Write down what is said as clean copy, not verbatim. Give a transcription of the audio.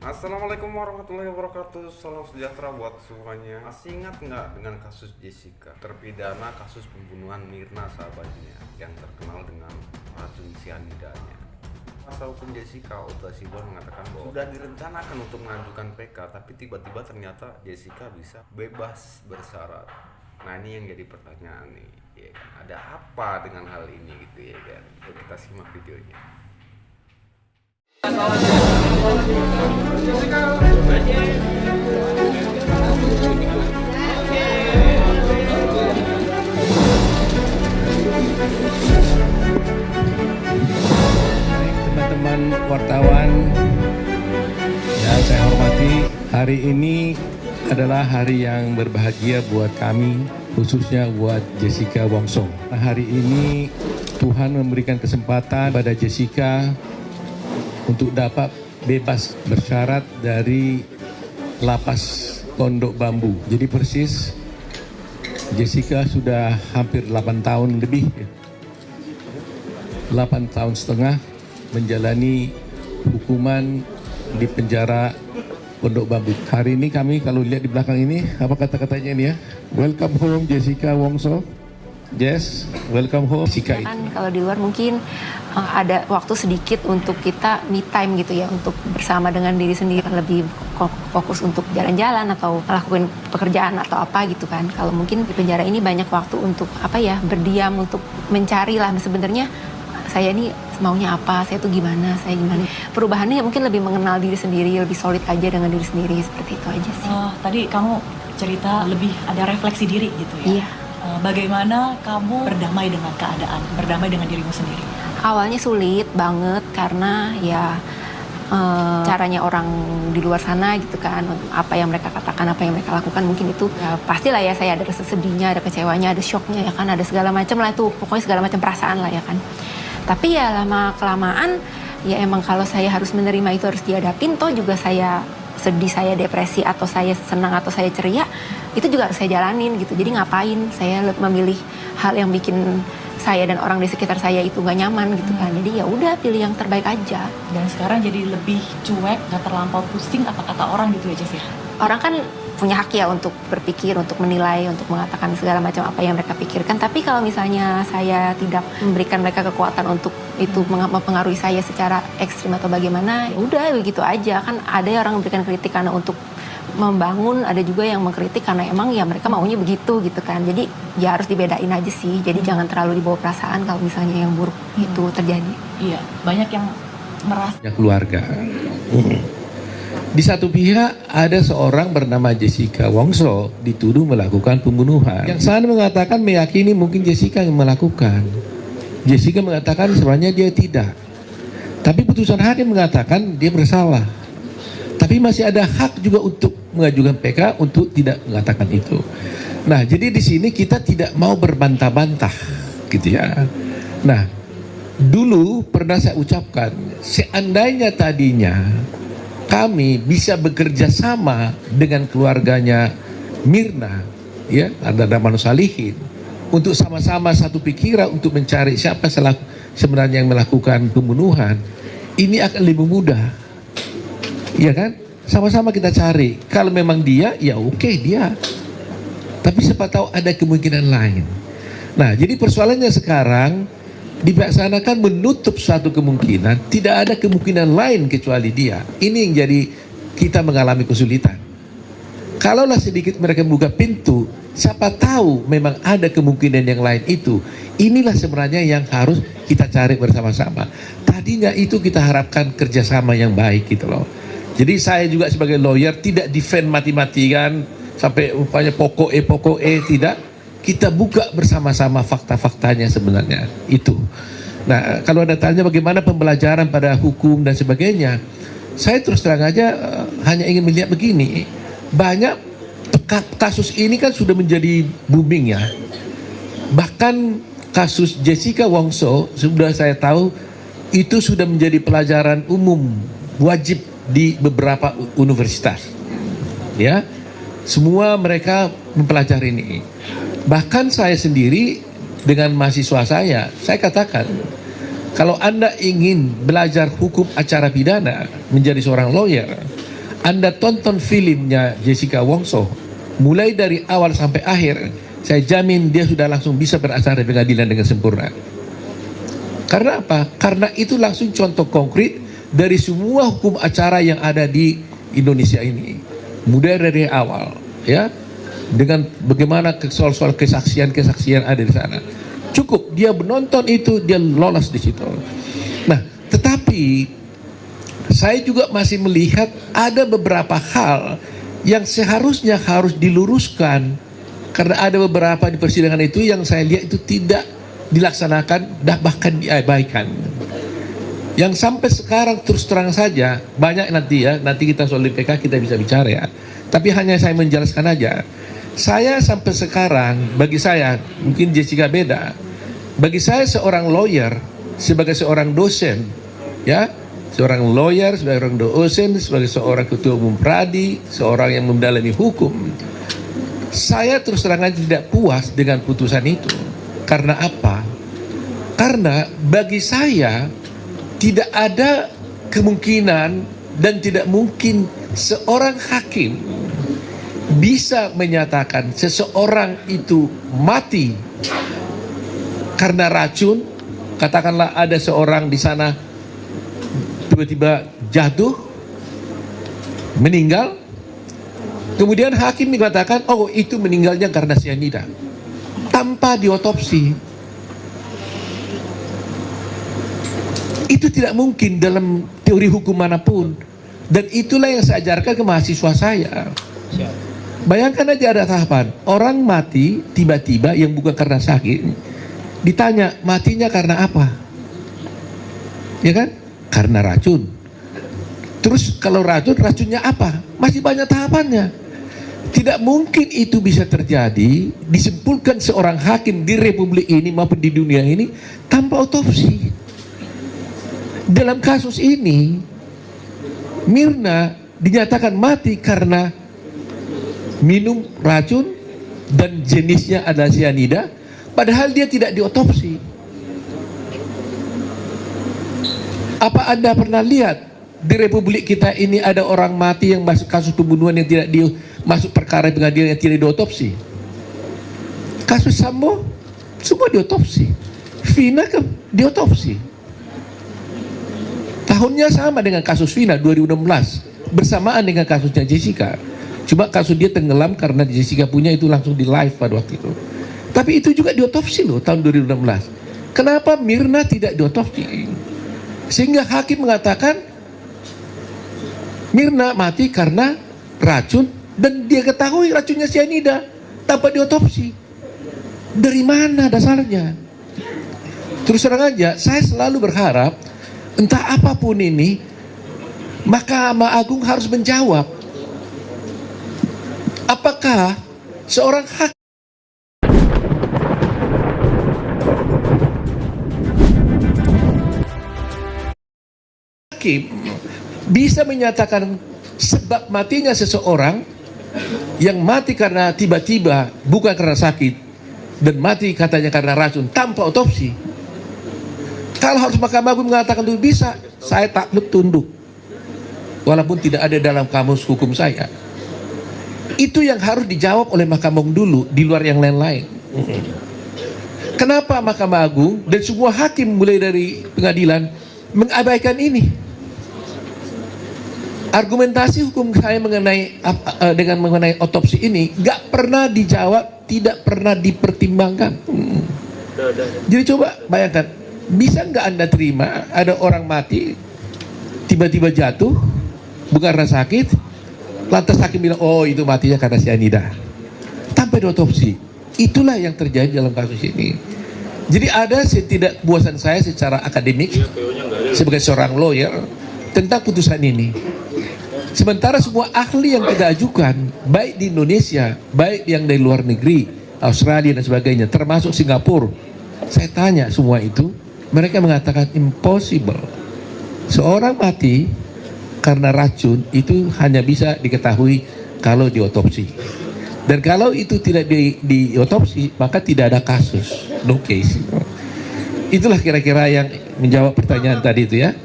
Assalamualaikum warahmatullahi wabarakatuh. Salam sejahtera buat semuanya. Masih ingat nggak dengan kasus Jessica, terpidana kasus pembunuhan Mirna sahabatnya yang terkenal dengan racun cyanidanya? Kuasa hukum Jessica, Oda Sibuan, mengatakan bahwa sudah direncanakan untuk mengajukan PK, tapi tiba-tiba ternyata Jessica bisa bebas bersyarat. Nah, ini yang jadi pertanyaan nih, ya kan? Ada apa dengan hal ini gitu ya kan? Yuk kita simak videonya. Teman-teman wartawan yang saya hormati, hari ini adalah hari yang berbahagia buat kami, khususnya buat Jessica Wongso. Hari ini Tuhan memberikan kesempatan pada Jessica untuk dapat bebas bersyarat dari lapas Pondok Bambu. Jadi persis Jessica sudah hampir 8 tahun lebih, 8 tahun setengah menjalani hukuman di penjara Pondok Bambu. Hari ini kami kalau lihat di belakang ini, apa kata-katanya ini ya? Welcome home Jessica Wongso. Yes, welcome home Jessica. Ya kan, kalau di luar mungkin ada waktu sedikit untuk kita me time gitu ya, untuk bersama dengan diri sendiri, lebih fokus untuk jalan-jalan atau melakukan pekerjaan atau apa gitu kan. Kalau mungkin di penjara ini banyak waktu untuk apa ya, berdiam, untuk mencari lah sebenarnya saya ini maunya apa, saya tuh gimana, saya gimana. Perubahannya mungkin lebih mengenal diri sendiri, lebih solid aja dengan diri sendiri, seperti itu aja sih. Tadi kamu cerita lebih ada refleksi diri gitu ya. Iya. Bagaimana kamu berdamai dengan keadaan, berdamai dengan dirimu sendiri? Awalnya sulit banget karena ya caranya orang di luar sana gitu kan, apa yang mereka katakan, apa yang mereka lakukan, mungkin itu ya pastilah ya, saya ada rasa sedihnya, ada kecewanya, ada shocknya ya kan, ada segala macam lah itu, pokoknya segala macam perasaan lah ya kan. Tapi ya lama kelamaan ya emang kalau saya harus menerima itu harus dihadapin, toh juga saya sedih, saya depresi, atau saya senang, atau saya ceria, itu juga harus saya jalanin gitu. Jadi ngapain saya memilih hal yang bikin saya dan orang di sekitar saya itu gak nyaman gitu kan. Jadi ya udah, pilih yang terbaik aja. Dan sekarang jadi lebih cuek, gak terlampau pusing apa kata orang gitu ya, Jess ya? Orang kan punya hak ya untuk berpikir, untuk menilai, untuk mengatakan segala macam apa yang mereka pikirkan. Tapi kalau misalnya saya tidak memberikan mereka kekuatan untuk itu mempengaruhi saya secara ekstrim atau bagaimana, ya udah begitu aja. Kan ada orang memberikan kritik karena untuk membangun, ada juga yang mengkritik karena emang ya mereka maunya begitu gitu kan. Jadi ya harus dibedain aja sih. Jadi jangan terlalu dibawa perasaan kalau misalnya yang buruk itu terjadi. Iya, banyak yang merasa Keluarga. Di satu pihak ada seorang bernama Jessica Wongso dituduh melakukan pembunuhan. Yang sana mengatakan meyakini mungkin Jessica yang melakukan. Jessica mengatakan sebenarnya dia tidak. Tapi putusan hakim mengatakan dia bersalah. Tapi masih ada hak juga untuk mengajukan PK untuk tidak mengatakan itu. Nah, jadi di sini kita tidak mau berbantah-bantah, gitu ya. Nah, dulu pernah saya ucapkan, seandainya tadinya kami bisa bekerja sama dengan keluarganya Mirna, ya, ada Darmawan Salihin, untuk sama-sama satu pikiran untuk mencari siapa sebenarnya yang melakukan pembunuhan, ini akan lebih mudah. Iya kan? Sama-sama kita cari. Kalau memang dia, ya oke, dia. Tapi siapa tahu ada kemungkinan lain. Nah, jadi persoalannya sekarang di pihak sana kan menutup satu kemungkinan, tidak ada kemungkinan lain kecuali dia. Ini yang jadi kita mengalami kesulitan. Kalaulah sedikit mereka membuka pintu, siapa tahu memang ada kemungkinan yang lain itu. Inilah sebenarnya yang harus kita cari bersama-sama. Tadinya itu kita harapkan kerjasama yang baik gitu loh. Jadi saya juga sebagai lawyer tidak defend mati-matian sampai upaya pokok tidak. Kita buka bersama-sama fakta-faktanya sebenarnya itu. Nah, kalau ada tanya bagaimana pembelajaran pada hukum dan sebagainya, saya terus terang aja hanya ingin melihat begini. Banyak kasus ini kan sudah menjadi booming ya. Bahkan kasus Jessica Wongso sudah saya tahu itu sudah menjadi pelajaran umum wajib di beberapa universitas. Ya, semua mereka mempelajari ini. Bahkan saya sendiri dengan mahasiswa saya katakan, kalau Anda ingin belajar hukum acara pidana, menjadi seorang lawyer, Anda tonton filmnya Jessica Wongso, mulai dari awal sampai akhir, saya jamin dia sudah langsung bisa berasal dari pengadilan dengan sempurna. Karena apa? Karena itu langsung contoh konkret dari semua hukum acara yang ada di Indonesia ini. Mulai dari awal, ya, dengan bagaimana soal-soal kesaksian ada di sana. Cukup dia menonton itu, dia lolos di situ. Nah, tetapi saya juga masih melihat ada beberapa hal yang seharusnya harus diluruskan, karena ada beberapa di persidangan itu yang saya lihat itu tidak dilaksanakan dan bahkan diabaikan. Yang sampai sekarang terus terang saja banyak nanti kita soal PK kita bisa bicara ya. Tapi hanya saya menjelaskan aja. Saya sampai sekarang, bagi saya mungkin Jessica beda. Bagi saya seorang lawyer, sebagai seorang dosen, ya, seorang lawyer, sebagai seorang dosen, sebagai seorang ketua umum Pradi, seorang yang mendalami hukum, saya terus terang aja tidak puas dengan putusan itu. Karena apa? Karena bagi saya tidak ada kemungkinan dan tidak mungkin seorang hakim bisa menyatakan seseorang itu mati karena racun. Katakanlah ada seorang di sana tiba-tiba jatuh, meninggal, kemudian hakim mengatakan, oh itu meninggalnya karena cyanida, tanpa diotopsi. Itu tidak mungkin dalam teori hukum manapun. Dan itulah yang saya ajarkan ke mahasiswa saya. Bayangkan aja ada tahapan orang mati tiba-tiba yang bukan karena sakit, ditanya matinya karena apa, ya kan? Karena racun. Terus kalau racunnya apa? Masih banyak tahapannya. Tidak mungkin itu bisa terjadi, disimpulkan seorang hakim di republik ini maupun di dunia ini tanpa otopsi. Dalam kasus ini Mirna dinyatakan mati karena minum racun dan jenisnya adalah cyanida, padahal dia tidak diotopsi. Apa Anda pernah lihat di republik kita ini ada orang mati yang masuk kasus pembunuhan yang tidak masuk perkara pengadilan yang tidak diotopsi? Kasus Sambo semua diotopsi, Vina kan diotopsi. Tahunnya sama dengan kasus Vina 2016, bersamaan dengan kasusnya Jessica. Cuma kasus dia tenggelam karena Jessica punya itu langsung di live pada waktu itu. Tapi itu juga diotopsi loh tahun 2016. Kenapa Mirna tidak diotopsi? Sehingga hakim mengatakan Mirna mati karena racun dan dia ketahui racunnya cyanida tanpa diotopsi. Dari mana dasarnya? Terus terang aja, saya selalu berharap entah apapun ini, Mahkamah Agung harus menjawab. Apakah seorang hakim bisa menyatakan sebab matinya seseorang yang mati karena tiba-tiba bukan karena sakit dan mati katanya karena racun tanpa otopsi? Kalau harus Mahkamah Agung mengatakan itu bisa, saya takluk tunduk. Walaupun tidak ada dalam kamus hukum saya. Itu yang harus dijawab oleh Mahkamah Agung dulu, di luar yang lain-lain. Kenapa Mahkamah Agung dan semua hakim mulai dari pengadilan mengabaikan ini? Argumentasi hukum saya mengenai otopsi ini nggak pernah dijawab, tidak pernah dipertimbangkan. Jadi coba bayangkan, bisa nggak Anda terima ada orang mati tiba-tiba jatuh bukan karena sakit, lantas hakim bilang oh itu matinya karena cyanida tanpa diotopsi? Itulah yang terjadi dalam kasus ini. Jadi ada ketidakpuasan saya secara akademik sebagai seorang lawyer tentang putusan ini. Sementara semua ahli yang kita ajukan, baik di Indonesia, baik yang dari luar negeri, Australia dan sebagainya, termasuk Singapura, saya tanya semua itu, mereka mengatakan impossible. Seorang mati karena racun itu hanya bisa diketahui kalau diotopsi. Dan kalau itu tidak diotopsi, maka tidak ada kasus, no case. Itulah kira-kira yang menjawab pertanyaan tadi itu ya.